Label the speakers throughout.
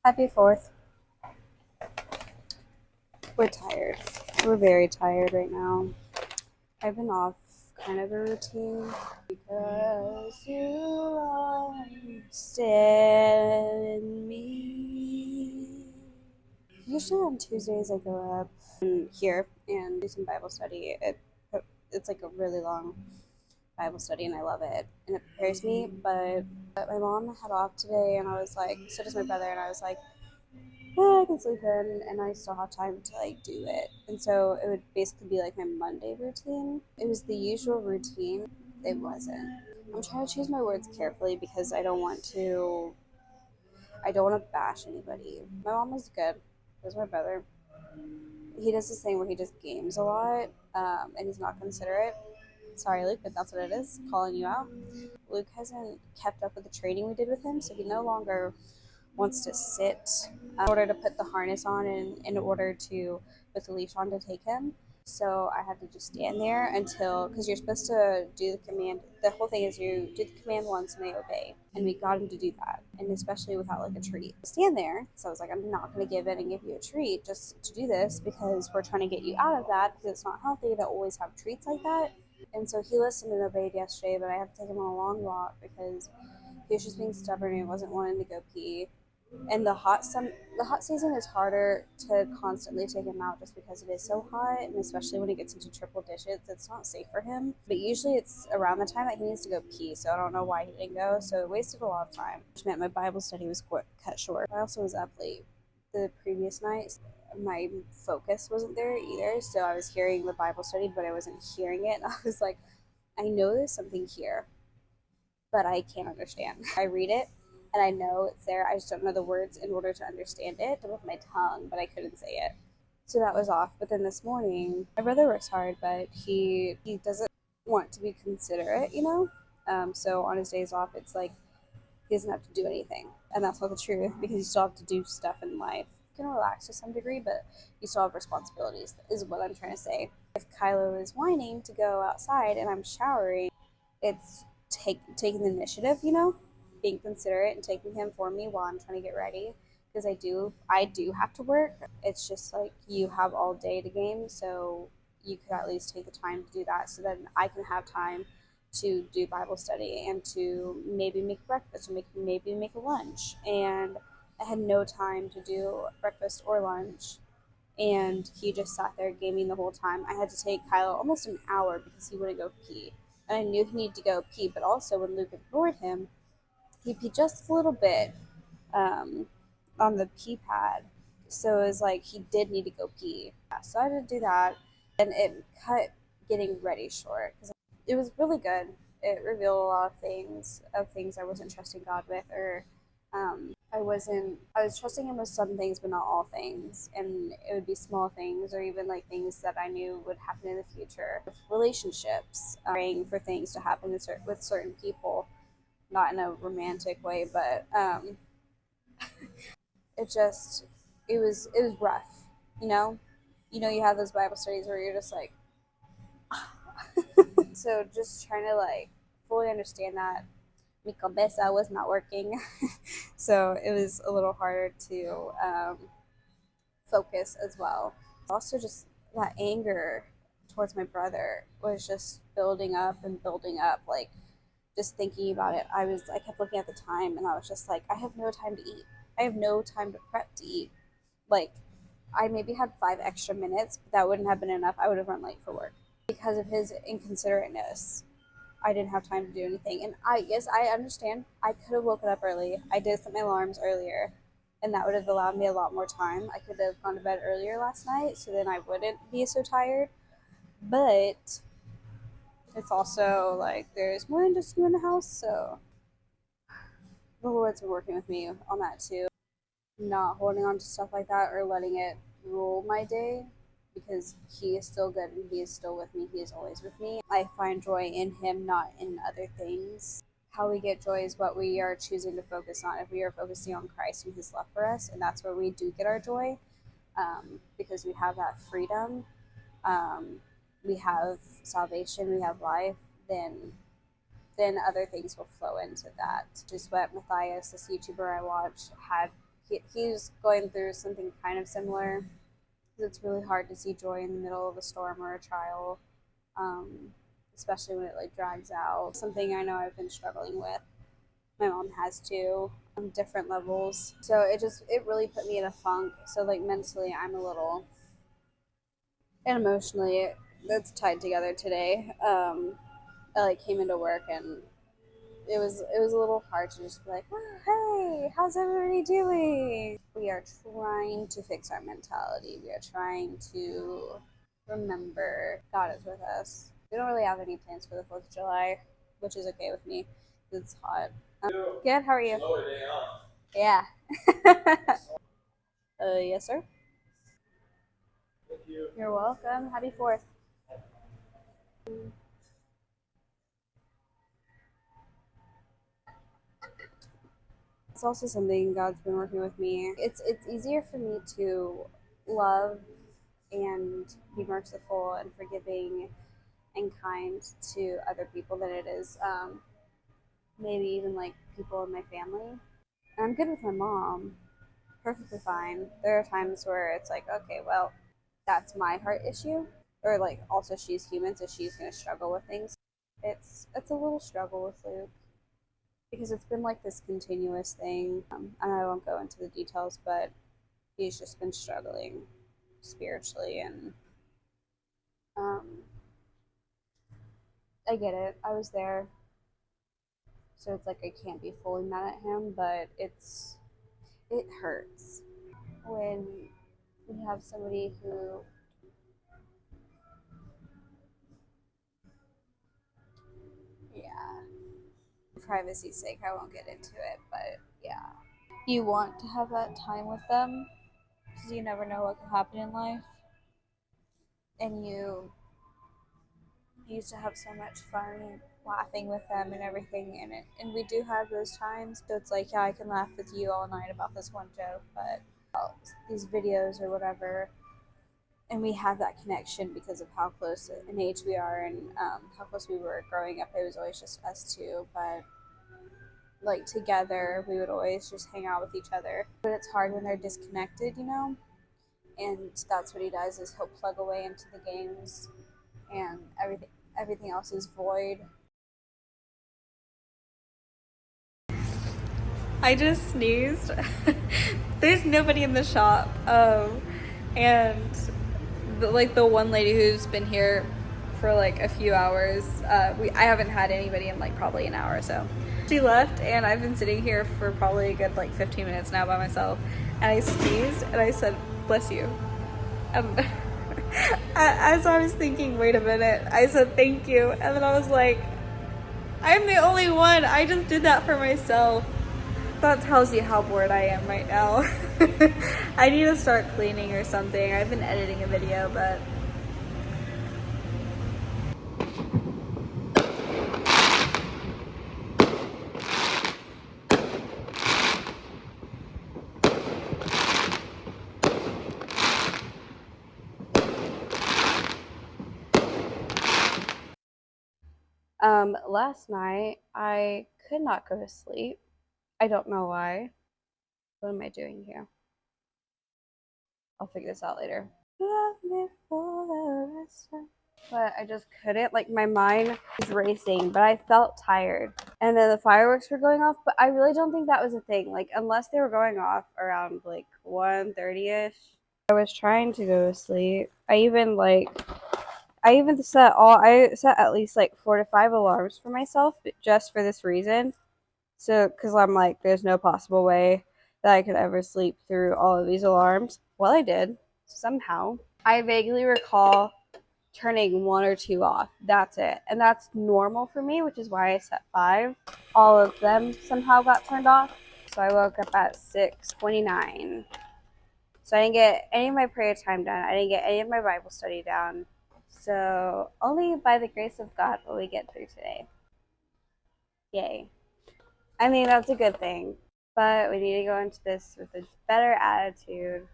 Speaker 1: Happy 4th. We're tired. We're very tired right now. I've been off kind of a routine because you understand me. Usually on Tuesdays I go up here and do some Bible study. It's like a really long Bible study and I love it and it prepares me. But my mom had off today and I was like, so does my brother, and I was like, yeah, I can sleep in and I still have time to like do it. And so it would basically be like my Monday routine. It was the usual routine. It wasn't. I'm trying to choose my words carefully because I don't want to bash anybody. My mom is good. There's my brother. He does this thing where he just games a lot, and he's not considerate. Sorry, Luke, but that's what it is. Calling you out. Luke hasn't kept up with the training we did with him, so he no longer wants to sit in order to put the harness on and in order to put the leash on to take him. So I had to just stand there until, because you're supposed to do the command. The whole thing is you do the command once and they obey. And we got him to do that. And especially without like a treat. Stand there. So I was like, I'm not going to give in and give you a treat just to do this because we're trying to get you out of that because it's not healthy to always have treats like that. And so he listened and obeyed yesterday, but I have to take him on a long walk because he was just being stubborn and he wasn't wanting to go pee. And the hot season is harder to constantly take him out just because it is so hot, and especially when he gets into triple digits, it's not safe for him. But usually it's around the time that he needs to go pee, so I don't know why he didn't go. So it wasted a lot of time, which meant my Bible study was cut short. I also was up late the previous night. My focus wasn't there either, so I was hearing the Bible study, but I wasn't hearing it. I was like, I know there's something here, but I can't understand. I read it and I know it's there. I just don't know the words in order to understand it with my tongue, but I couldn't say it. So that was off. But then this morning, my brother works hard, but he doesn't want to be considerate, you know? So on his days off, it's like he doesn't have to do anything. And that's not the truth because you still have to do stuff in life. You can relax to some degree, but you still have responsibilities, is what I'm trying to say. If Kylo is whining to go outside and I'm showering, it's taking the initiative, you know, being considerate and taking him for me while I'm trying to get ready because I do have to work. It's just like you have all day to game, so you could at least take the time to do that so then I can have time to do Bible study and to maybe make breakfast or maybe make a lunch. And I had no time to do breakfast or lunch. And he just sat there gaming the whole time. I had to take Kylo almost an hour because he wouldn't go pee. And I knew he needed to go pee, but also when Luke ignored him, he peed just a little bit um, on the pee pad. So it was like he did need to go pee. Yeah, so I had to do that. And it cut getting ready short because it was really good. It revealed a lot of things I wasn't trusting God with, or I was trusting him with some things but not all things, and it would be small things or even like things that I knew would happen in the future with relationships, praying for things to happen with certain people, not in a romantic way, but it just it was rough, you know. You have those Bible studies where you're just like so just trying to like fully understand that mi cabeza was not working. So it was a little harder to focus as well. Also, just that anger towards my brother was just building up and building up. Like, just thinking about it, I kept looking at the time and I was just like, I have no time to eat. I have no time to prep to eat. Like, I maybe had 5 extra minutes, but that wouldn't have been enough. I would have run late for work because of his inconsiderateness. I didn't have time to do anything. And yes, I understand. I could have woken up early. I did set my alarms earlier, and that would have allowed me a lot more time. I could have gone to bed earlier last night, so then I wouldn't be so tired. But it's also like there's more than just you in the house, so the Lord's been working with me on that too. Not holding on to stuff like that or letting it rule my day because he is still good and he is still with me. He is always with me. I find joy in him, not in other things. How we get joy is what we are choosing to focus on. If we are focusing on Christ and his love for us, and that's where we do get our joy, because we have that freedom, um, we have salvation, we have life, then other things will flow into that. Just what Matthias, this YouTuber I watch, had he's going through something kind of similar. It's really hard to see joy in the middle of a storm or a trial, um, especially when it like drags out. Something I know I've been struggling with. My mom has too, on different levels. So it really put me in a funk. So like mentally, I'm a little, and emotionally, that's tied together today. I like came into work and it was a little hard to just be like, oh, hey, how's everybody doing? We are trying to fix our mentality. We are trying to remember God is with us. We don't really have any plans for the 4th of July, which is okay with me. It's hot. Good, how are you? Yeah. Yes, sir. You're welcome. Happy 4th. It's also something God's been working with me. It's easier for me to love and be merciful and forgiving and kind to other people than it is maybe even like people in my family. And I'm good with my mom, perfectly fine. There are times where it's like, okay, well, that's my heart issue, or like also she's human, so she's gonna struggle with things. It's a little struggle with Luke because it's been like this continuous thing, and I won't go into the details, but he's just been struggling spiritually, and um, I get it. I was there, so it's like I can't be fully mad at him, but it hurts when we have somebody who, yeah, privacy's sake, I won't get into it, but yeah, you want to have that time with them because you never know what could happen in life, and you used to have so much fun and laughing with them and everything in it, and we do have those times. So it's like, yeah, I can laugh with you all night about this one joke, but these videos or whatever, and we have that connection because of how close in age we are, and how close we were growing up. It was always just us two, but like together we would always just hang out with each other. But it's hard when they're disconnected, and that's what he does, is he'll plug away into the games, and everything else is void. I just sneezed. There's nobody in the shop, and the one lady who's been here for like a few hours, I haven't had anybody in like probably an hour or so. She left, and I've been sitting here for probably a good like 15 minutes now by myself, and I sneezed and I said, "Bless you." And as I was thinking, wait a minute, I said thank you, and then I was like, I'm the only one. I just did that for myself. That tells you how bored I am right now. I need to start cleaning or something. I've been editing a video, but last night I could not go to sleep. I don't know why. What am I doing here? I'll figure this out later. Love me for the rest of. But I just couldn't. Like, my mind was racing, but I felt tired. And then the fireworks were going off, but I really don't think that was a thing. Like, unless they were going off around like 1:30ish. I was trying to go to sleep. I set at least like 4 to 5 alarms for myself, just for this reason. So, because I'm like, there's no possible way that I could ever sleep through all of these alarms. Well, I did somehow. I vaguely recall turning 1 or 2 off. That's it. And that's normal for me, which is why I set 5. All of them somehow got turned off. So I woke up at 6:29. So I didn't get any of my prayer time done. I didn't get any of my Bible study down. So only by the grace of God will we get through today. Yay. I mean, that's a good thing. But we need to go into this with a better attitude.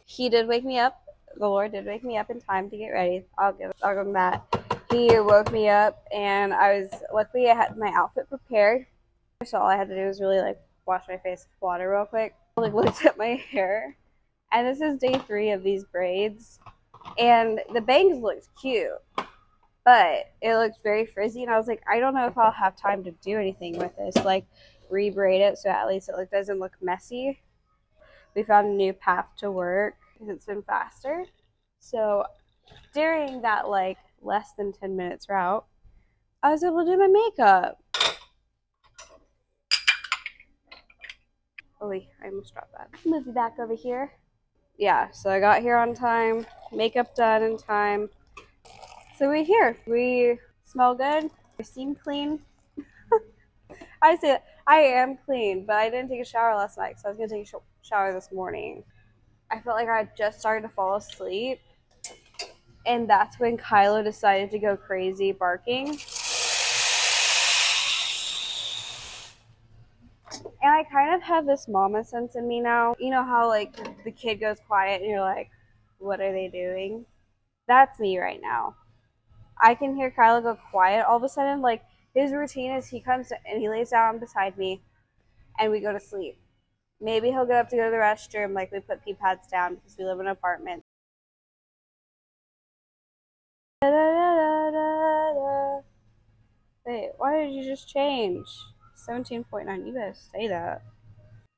Speaker 1: He did wake me up. The Lord did wake me up in time to get ready. I'll give him that. He woke me up, and luckily I had my outfit prepared. So all I had to do was really like wash my face with water real quick. I like looked at my hair, and this is day 3 of these braids, and the bangs looked cute, but it looked very frizzy, and I was like, I don't know if I'll have time to do anything with this, like rebraid it so at least it doesn't look messy. We found a new path to work because it's been faster. So during that like less than 10 minutes route, I was able to do my makeup. Oh, wait, I almost dropped that. Move you back over here. Yeah, so I got here on time, makeup done in time. So we're here. We smell good. We seem clean. I say I am clean, but I didn't take a shower last night, so I was gonna take a shower this morning. I felt like I had just started to fall asleep, and that's when Kylo decided to go crazy barking. And I kind of have this mama sense in me now. You know how like the kid goes quiet and you're like, what are they doing? That's me right now. I can hear Kylo go quiet all of a sudden. Like his routine is he comes and he lays down beside me and we go to sleep. Maybe he'll get up to go to the restroom, like we put pee pads down because we live in an apartment. Wait, why did you just change? 17.9, you better say that.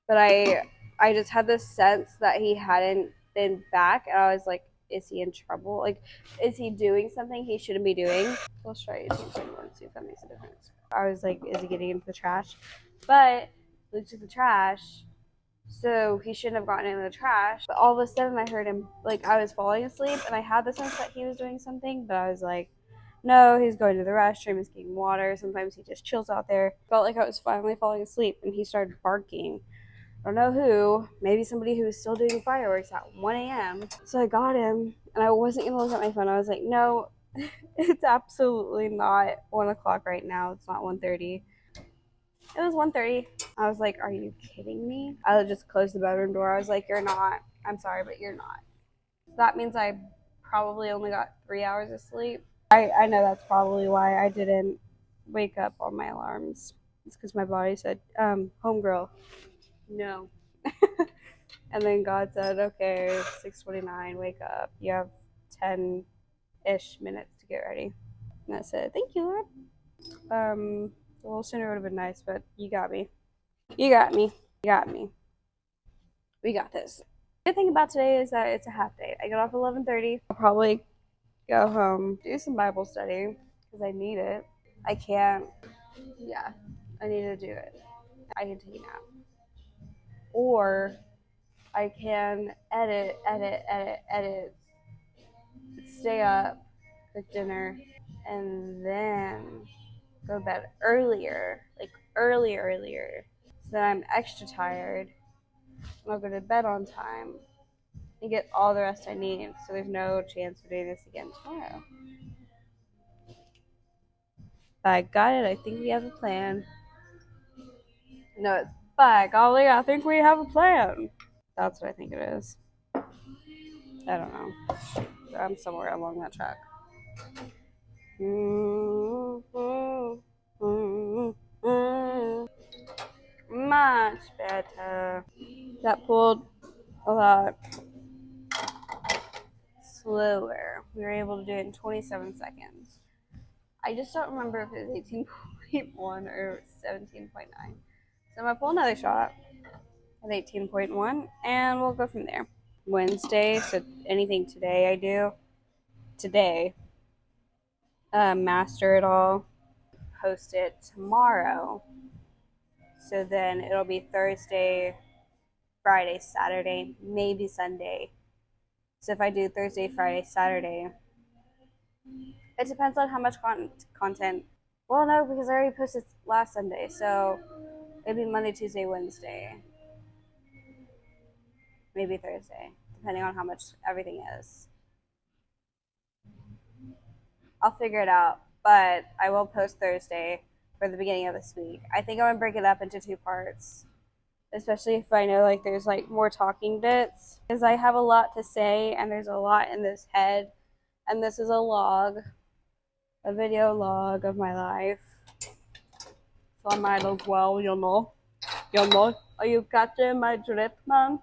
Speaker 1: But I just had this sense that he hadn't been back, and I was like, is he in trouble? Like, is he doing something he shouldn't be doing? Let's try 18.1, see if that makes a difference. I was like, is he getting into the trash? But looked at the trash, so he shouldn't have gotten into the trash. But all of a sudden, I heard him, like, I was falling asleep, and I had the sense that he was doing something, but I was like, no, he's going to the restroom, he's getting water. Sometimes he just chills out there. Felt like I was finally falling asleep, and he started barking. I don't know who, maybe somebody who was still doing fireworks at 1 a.m. So I got him, and I wasn't going to look at my phone. I was like, no, it's absolutely not 1 o'clock right now. It's not 1:30. It was 1:30. I was like, are you kidding me? I just closed the bedroom door. I was like, you're not. I'm sorry, but you're not. That means I probably only got 3 hours of sleep. I know that's probably why I didn't wake up on my alarms. It's because my body said, homegirl, no. And then God said, okay, 6:29, wake up. You have 10-ish minutes to get ready. And I said, thank you, Lord. A little sooner would have been nice, but you got me. You got me. You got me. We got this. The good thing about today is that it's a half day. I get off 11:30. I'll probably go home, do some Bible study, because I need it. I can't, yeah, I need to do it. I can take a nap. Or I can edit, stay up, cook dinner, and then go to bed earlier, like earlier, so that I'm extra tired, and I'll go to bed on time and get all the rest I need, so there's no chance of doing this again tomorrow. By God, I think we have a plan. No, it's by golly, I think we have a plan. That's what I think it is. I don't know. I'm somewhere along that track. Much better. That pulled a lot slower. We were able to do it in 27 seconds. I just don't remember if it was 18.1 or 17.9. So I'm going to pull another shot at 18.1 and we'll go from there. Wednesday, so anything today I do, today, master it all, post it tomorrow. So then it'll be Thursday, Friday, Saturday, maybe Sunday. So if I do Thursday, Friday, Saturday, it depends on how much content. Well, no, because I already posted last Sunday, so it'd be Monday, Tuesday, Wednesday, maybe Thursday, depending on how much everything is. I'll figure it out, but I will post Thursday for the beginning of this week. I think I'm gonna break it up into 2 parts, especially if I know like there's like more talking bits, because I have a lot to say and there's a lot in this head, and this is a video log of my life, so I might as well, you know. Gilmore, are you catching my drift, man?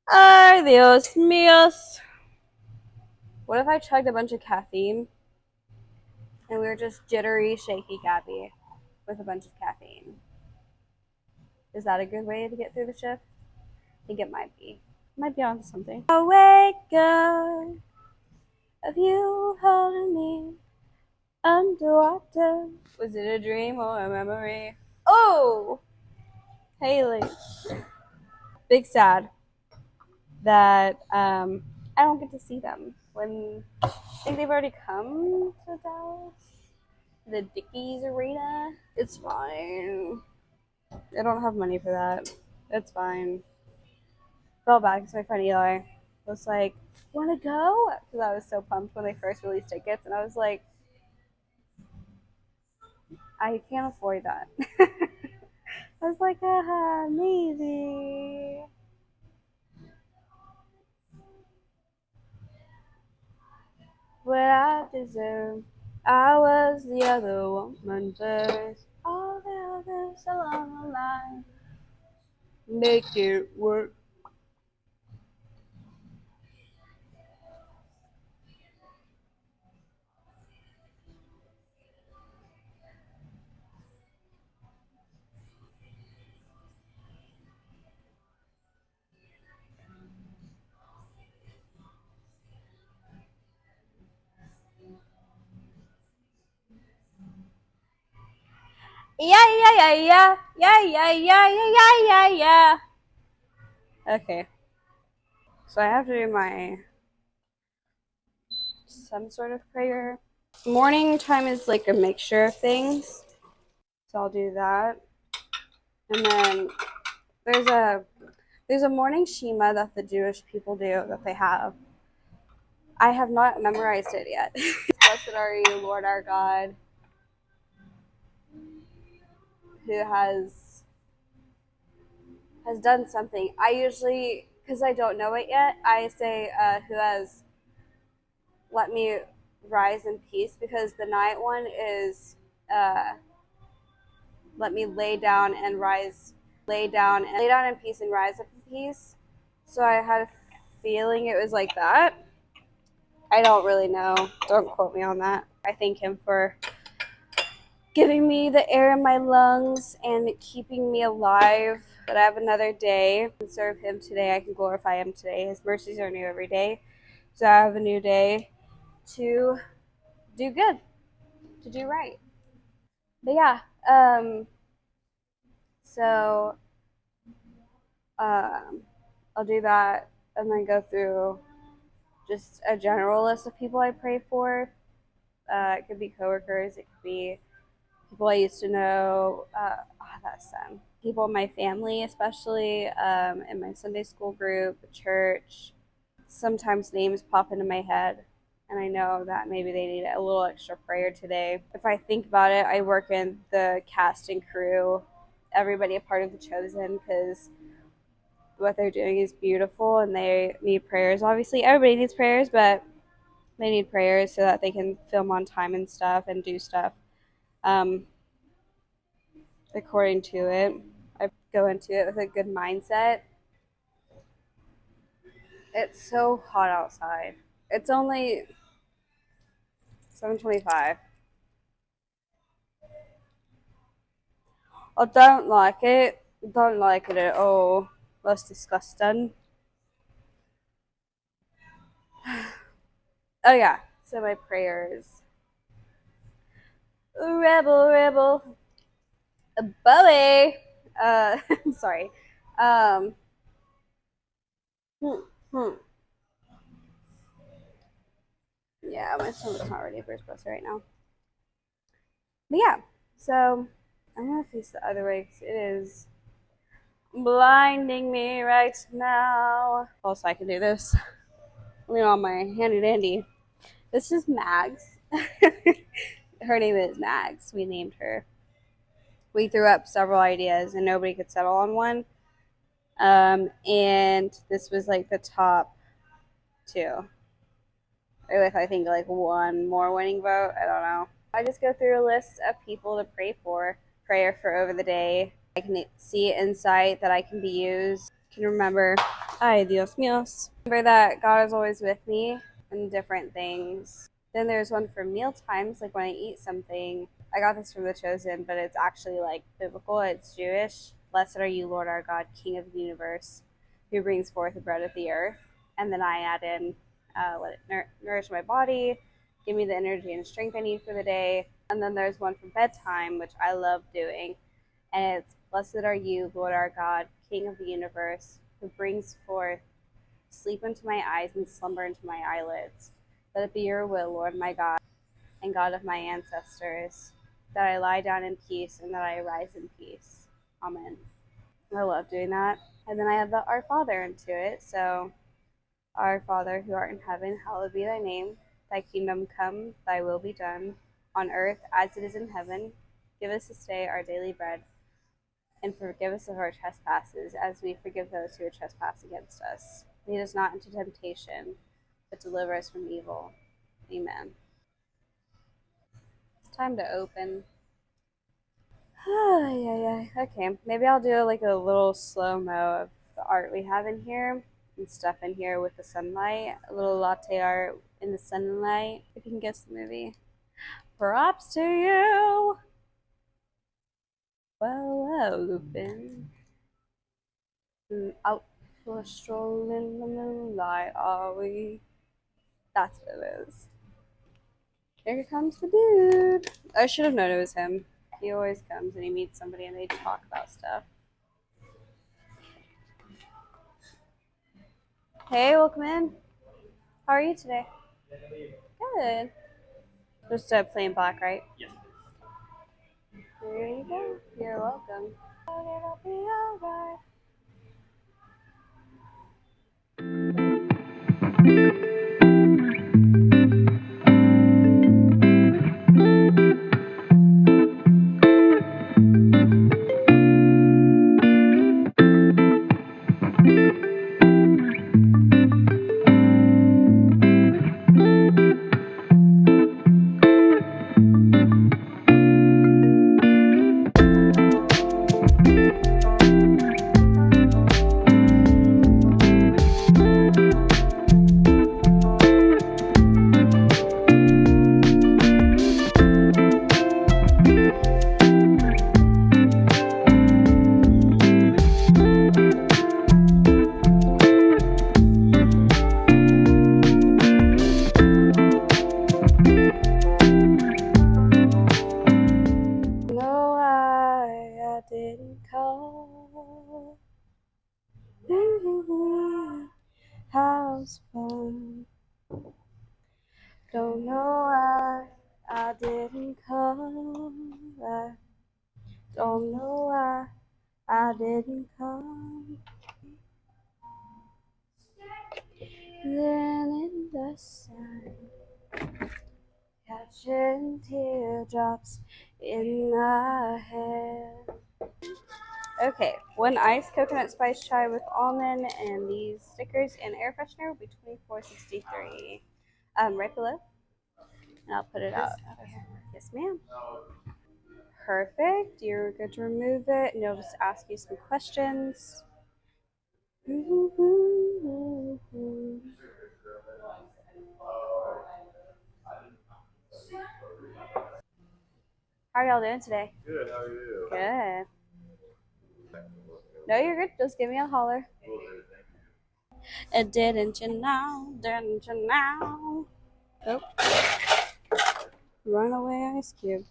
Speaker 1: Ay, Dios míos. What if I chugged a bunch of caffeine and we were just jittery, shaky Gabby with a bunch of caffeine? Is that a good way to get through the shift? I think it might be. Might be onto something. Awake up of you holding me underwater. Was it a dream or a memory? Oh, Haley. Big sad that I don't get to see them when I think they've already come to Dallas. The Dickies Arena. It's fine. I don't have money for that. It's fine. Felt bad because my friend Eli was like, "Want to go?" Because I was so pumped when they first released tickets, and I was like, "I can't afford that." I was like, maybe. What I deserve. I was the other woman first. All the others along the line. Make it work. Yeah, yeah, yeah, yeah. Yeah, yeah, yeah, yeah, yeah, yeah, yeah. Okay. So I have to do my some sort of prayer. Morning time is like a mixture of things. So I'll do that. And then there's a morning Shema that the Jewish people do that they have. I have not memorized it yet. Blessed are you, Lord our God, who has done something. I usually, because I don't know it yet, I say who has let me rise in peace, because the night one is let me lay down in peace and rise up in peace. So I had a feeling it was like that. I don't really know. Don't quote me on that. I thank him for giving me the air in my lungs and keeping me alive. That I have another day. I can serve him today. I can glorify him today. His mercies are new every day. So I have a new day to do good, to do right. But yeah, so um, I'll do that and then go through just a general list of people I pray for. It could be coworkers, it could be people I used to know. That's them. People in my family, especially in my Sunday school group, church. Sometimes names pop into my head, and I know that maybe they need a little extra prayer today. If I think about it, I work in the cast and crew, everybody a part of The Chosen, because what they're doing is beautiful and they need prayers. Obviously, everybody needs prayers, but they need prayers so that they can film on time and stuff and do stuff um, according to it. I go into it with a good mindset. It's so hot outside. It's only 7:25. I don't like it. Don't like it at all. That's disgusting. Oh yeah. So my prayers. Rebel, rebel, a Bowie. Sorry. Um. Hmm, hmm. Yeah, my stomach's not ready for espresso right now. But yeah, so I'm gonna face the other way because it is blinding me right now. Also, I can do this. Lean on my handy dandy. This is Mags. Her name is Mags. We named her. We threw up several ideas and nobody could settle on one. And this was like the top two. With I think like one more winning vote. I don't know. I just go through a list of people to pray prayer for over the day. I can see insight that I can be used. I can remember, ay Dios míos. Remember that God is always with me in different things. Then there's one for meal times, like when I eat something. I got this from The Chosen, but it's actually like biblical. It's Jewish. Blessed are you, Lord our God, King of the universe, who brings forth the bread of the earth. And then I add in, let it nourish my body, give me the energy and strength I need for the day. And then there's one for bedtime, which I love doing. And it's, blessed are you, Lord our God, King of the universe, who brings forth sleep into my eyes and slumber into my eyelids. Let it be your will, Lord my God, and God of my ancestors, that I lie down in peace and that I arise in peace. Amen. I love doing that. And then I have the Our Father into it. So, Our Father who art in heaven, hallowed be thy name. Thy kingdom come, thy will be done, on earth as it is in heaven. Give us this day our daily bread, and forgive us of our trespasses, as we forgive those who trespass against us. Lead us not into temptation, but deliver us from evil. Amen. It's time to open. Okay, maybe I'll do like a little slow-mo of the art we have in here and stuff in here with the sunlight. A little latte art in the sunlight, if you can guess the movie. Props to you! Well, Lupin. Out for a stroll in the moonlight, are we? That's what it is. Here comes the dude. I should have known it was him. He always comes and he meets somebody and they talk about stuff. Hey, welcome in. How are you today? Good. Just plain black, right? Yes. There you go. You're welcome. It'll be alright. No, I didn't call. How's fun? Don't know why I didn't come. I don't know why I didn't come. Then in the sun, catching teardrops in my hair. Okay, one iced coconut spice chai with almond, and these stickers and air freshener will be $24.63. Right below, and I'll put it out. Yes, ma'am. Perfect. You're good to remove it, and you'll just ask you some questions. How are y'all doing today?
Speaker 2: Good, how are you?
Speaker 1: Good. No, you're good. Just give me a holler. Didn't you know? Didn't you know? Oh. Runaway Ice Cube.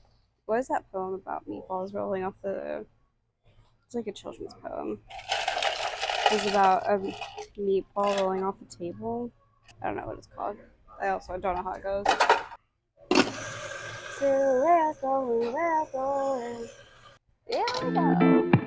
Speaker 1: What is that poem about meatballs rolling off the... It's like a children's poem. It's about a meatball rolling off the table. I don't know what it's called. I also don't know how it goes. So where I going, where I going. Here we go.